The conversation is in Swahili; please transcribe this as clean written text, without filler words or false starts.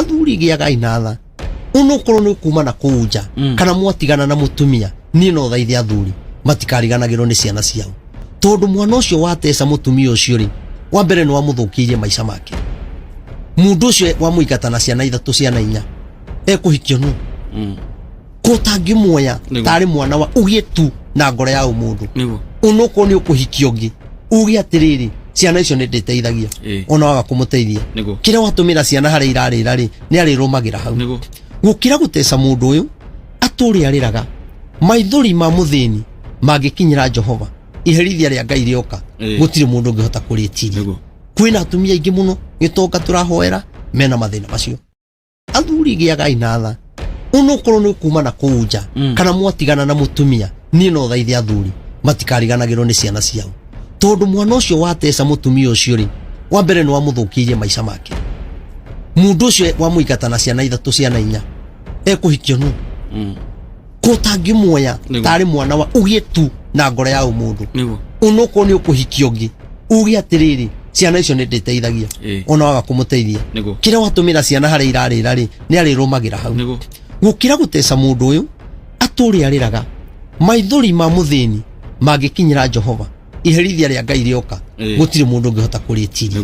athuri giaga inatha unokorwo ni kuma na kuja kana mwatigana na mutumia ni no thaithia athuri matikariganagirwo ni ciana ciao tondu mwana ucio watesa mutumia ucio ri wa mbere no amuthukirie maica make mundu ucio wa muigata na ciana ithatu ciana inya ekuhikio nu kotangi muoya tari mwana wa ugie tu na ngoro ya umundu unokorwo ni ukuhikio ngi ugie atiriri ciana icio ni nditeithagia ona waga kumuteithia kira watumira ciana hari irarira ri ni arirumagira hau gukira gutesa mundu uyu aturi ariraga maithuri ma muthini magikinyira Jehova iherithia ria Ngai rioka gutiri mundu ngihota kuritiria kwina atumia ingi muno gitoka turahoera mena mathina macio athuri giaga inatha unokorwo ni kuma na kuja kana mwatigana na mutumia ni no thaithia athuri matikariganagirwo ni ciana ciao tondu mwana ucio watesa mutumia ucio ri wa mbere no amuthukirie maica make mundu ucio wa muigata na ciana ithatu ciana inya ekuhikio nu kotangi muoya tari mwana wa ugie tu na ngoro ya umundu unokorwo ni ukuhikio ngi ugie atiriri ciana icio ni nditeithagia ona waga kumuteithia kira watumira ciana hari irarira ri ni arirumagira hau gukira gutesa mundu uyu aturi ariraga maithuri ma muthini magikinyira Jehova iherithia ria Ngai rioka gutiri mundu ngihota kuritiria